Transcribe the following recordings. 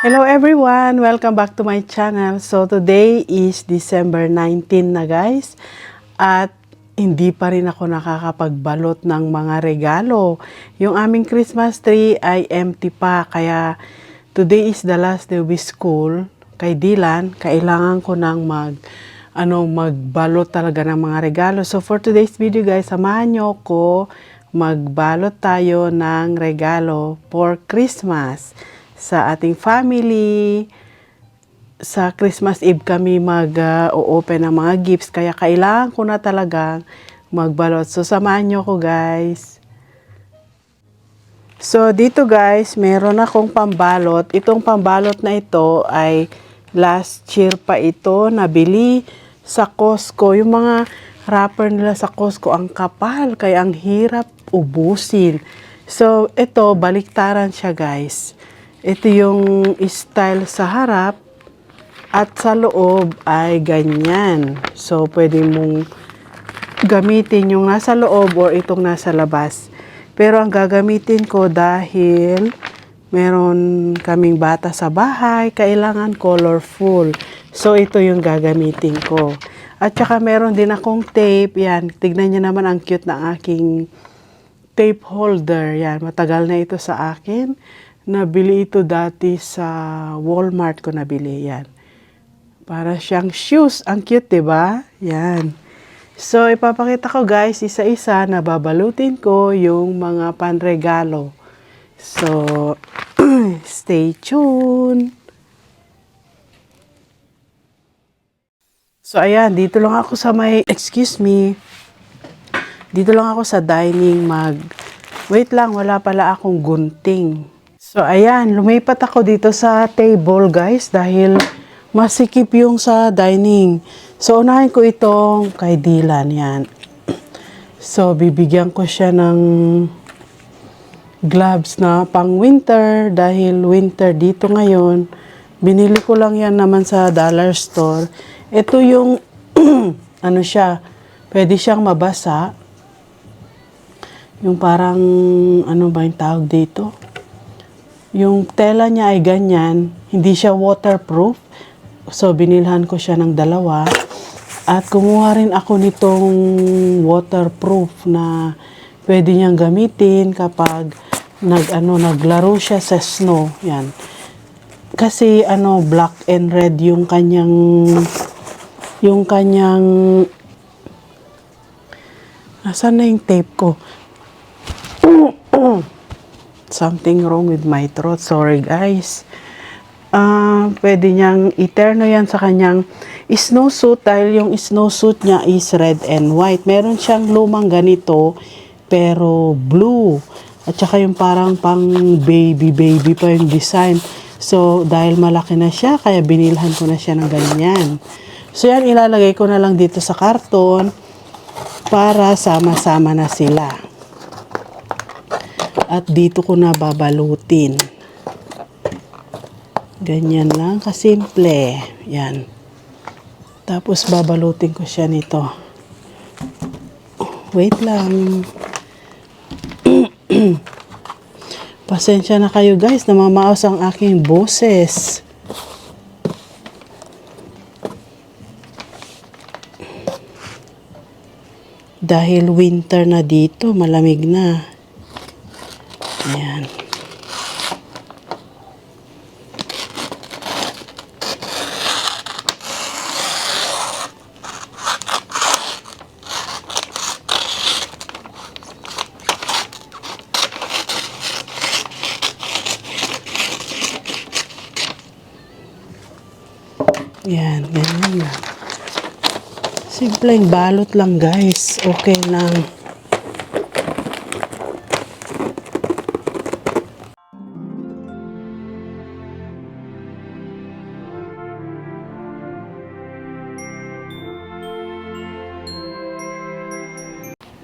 Hello everyone! Welcome back to my channel. So today is December 19 na guys. At hindi pa rin ako nakakapagbalot ng mga regalo. Yung aming Christmas tree ay empty pa. Kaya today is the last day of school. Kay Dylan, kailangan ko nang magbalot talaga ng mga regalo. So for today's video guys, samahan nyo ko magbalot tayo ng regalo for Christmas sa ating family. Sa Christmas Eve kami mag-open ng mga gifts, kaya kailangan ko na talagang magbalot. So samahan nyo ko guys. So dito guys, meron akong pambalot. Itong pambalot na ito ay last year pa ito nabili sa Costco. Yung mga wrapper nila sa Costco ang kapal, kaya ang hirap ubusin. So ito, baliktaran siya guys. Ito yung style sa harap at sa loob ay ganyan. So, pwede mong gamitin yung nasa loob or itong nasa labas. Pero ang gagamitin ko dahil meron kaming bata sa bahay, kailangan colorful. So, ito yung gagamitin ko. At saka meron din akong tape. Yan, tignan nyo naman ang cute ng aking tape holder. Yan, matagal na ito sa akin. Nabili ito dati sa Walmart ko nabili yan. Para siyang shoes. Ang cute, diba? Yan. So, ipapakita ko guys, isa-isa na babalutin ko yung mga panregalo. So, stay tuned. So, ayan. Dito lang ako sa dito lang ako sa dining wait lang, wala pala akong gunting. So, ayan, lumipat ako dito sa table, guys, dahil masikip yung sa dining. So, unahin ko itong kay Dylan, yan. So, bibigyan ko siya ng gloves na pang winter, dahil winter dito ngayon. Binili ko lang yan naman sa dollar store. Ito yung, ano siya, pwede siyang mabasa. Yung parang, ano ba yung tawag dito? Yung tela niya ay ganyan, hindi siya waterproof. So, binilhan ko siya ng dalawa. At kumuha rin ako nitong waterproof na pwede niyang gamitin kapag naglaro siya sa snow. Yan. Kasi black and red yung kanyang nasaan na yung tape ko? Something wrong with my throat. Sorry guys. Pwede niyang iterno yan sa kanyang snowsuit dahil yung snowsuit niya is red and white. Meron siyang lumang ganito pero blue. At saka yung parang pang baby pa yung design. So dahil malaki na siya, kaya binilhan ko na siya ng ganyan. So yan, ilalagay ko na lang dito sa karton para sama-sama na sila. At dito ko na babalutin. Ganyan lang, kasimple. Yan. Tapos babalutin ko siya nito. Wait lang. Pasensya na kayo guys, namamaos ang aking boses. Dahil winter na dito, malamig na. Ayan. Yan, ganyan lang. Simpleng balot lang guys. Okay lang.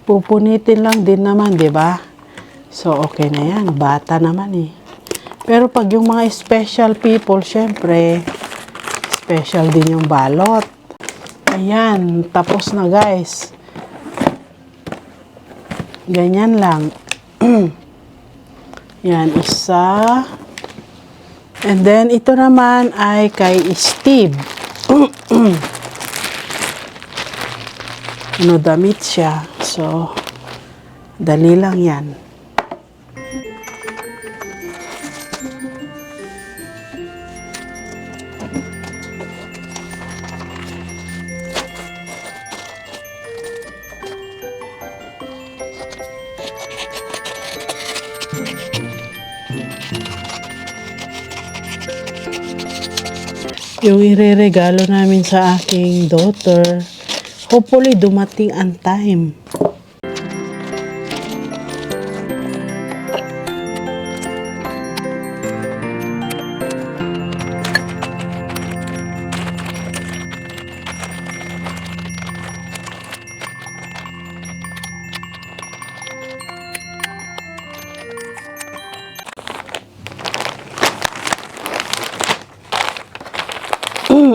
Pupunitin lang din naman, 'di ba? So okay na 'yan, bata naman eh. Pero pag yung mga special people, syempre, special din yung balot. Ayan, tapos na guys. Ganyan lang. Yan, isa, And then, ito naman ay kay Steve. Ano, damit siya. So, dali lang yan. Yung ireregalo namin sa aking daughter, hopefully dumating ang time.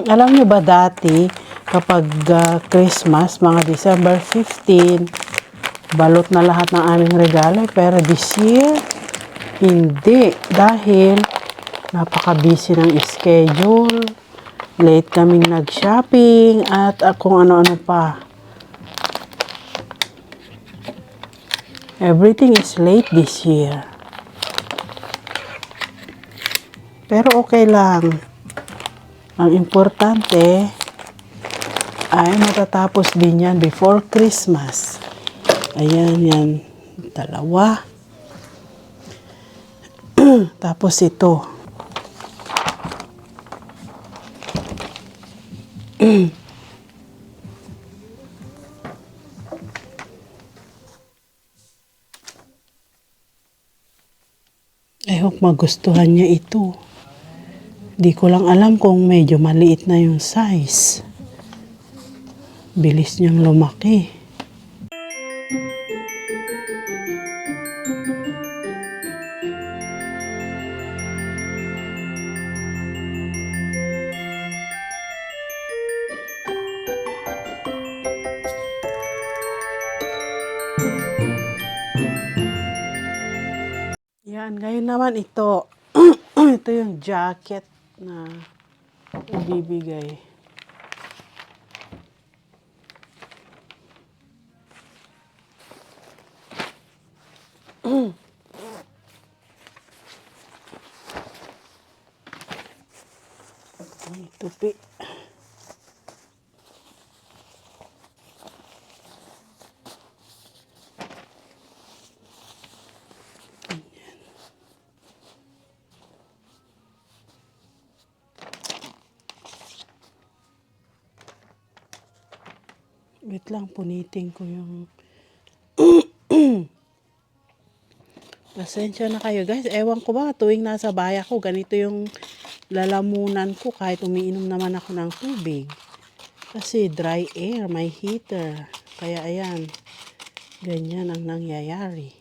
Alam niyo ba dati, kapag Christmas, mga December 15, balot na lahat ng aming regalo. Pero this year, hindi. Dahil napaka-busy ng schedule, late kaming nag-shopping, at kung ano-ano pa. Everything is late this year. Pero okay lang. Ang importante ay matatapos din yan before Christmas. Ayan, yan. Dalawa. Tapos ito. I hope magustuhan niya ito. Di ko lang alam kung medyo maliit na yung size. Bilis niyang lumaki. Yan, ngayon naman ito. Ito yung jacket na ibibigay. Ay, tupi. Wait lang, punitin ko yung... Pasensya na kayo guys. Ewan ko ba, tuwing nasa bahay ako, ganito yung lalamunan ko kahit umiinom naman ako ng tubig. Kasi dry air, may heater. Kaya ayan, ganyan ang nangyayari.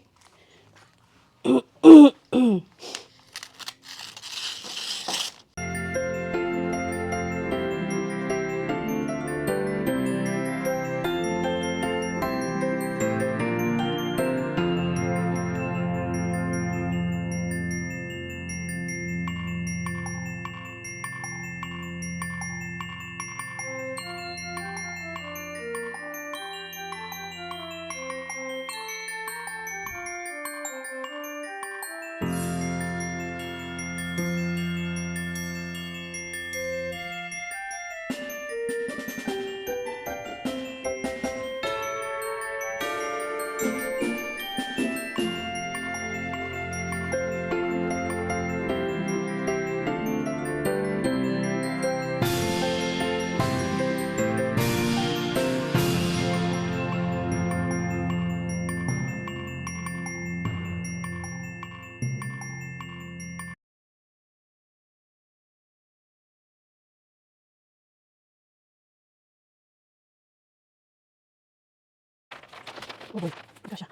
Oh, ito siya.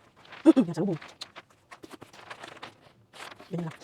Yan sa lubong. Ganyan lang.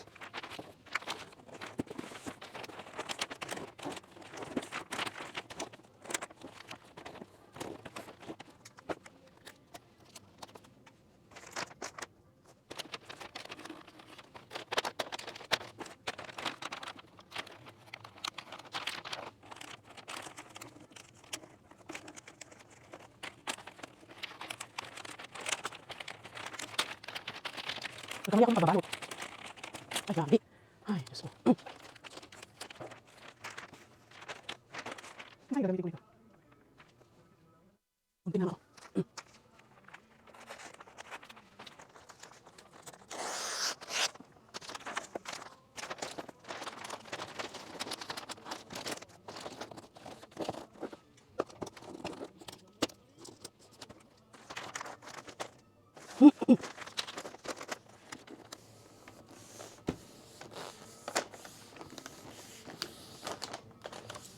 Nagkamali ako ng pagbabalot. Ay, grabe. Ay, Diyos ko. Ay, gagamitin ko ito. Kunti na ako.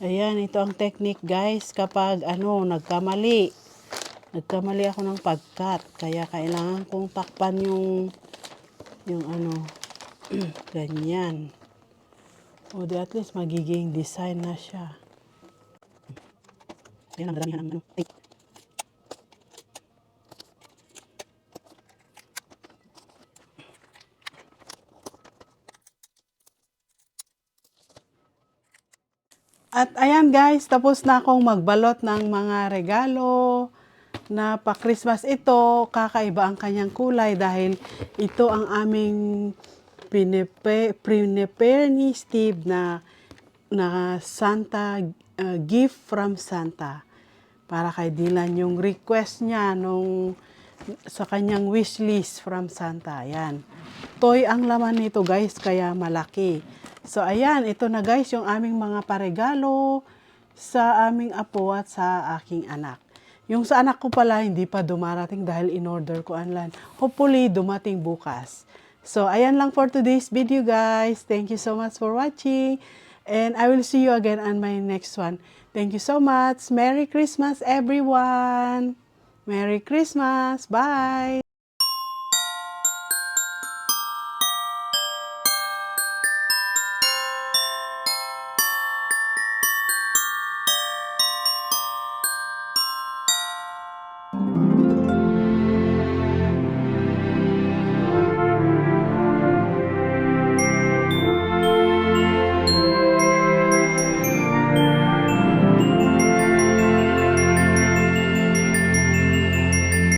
Ayan, ito ang technique guys kapag nagkamali. Nagkamali ako ng pag-cut. Kaya kailangan kong takpan yung ganyan. O di at least magiging design na siya. Ayan ang dadamihan ng tape. At ayan guys, tapos na akong magbalot ng mga regalo na pa-Christmas ito. Kakaiba ang kanyang kulay dahil ito ang aming prepare ni Steve na Santa, gift from Santa. Para kay Dylan yung request niya sa kanyang wish list from Santa. Ayan. Toy ang laman nito guys, kaya malaki. So ayan, ito na guys yung aming mga paregalo sa aming apo at sa aking anak. Yung sa anak ko pala hindi pa dumarating dahil in-order ko online. Hopefully dumating bukas. So ayan lang for today's video guys. Thank you so much for watching. And I will see you again on my next one. Thank you so much. Merry Christmas everyone. Merry Christmas. Bye.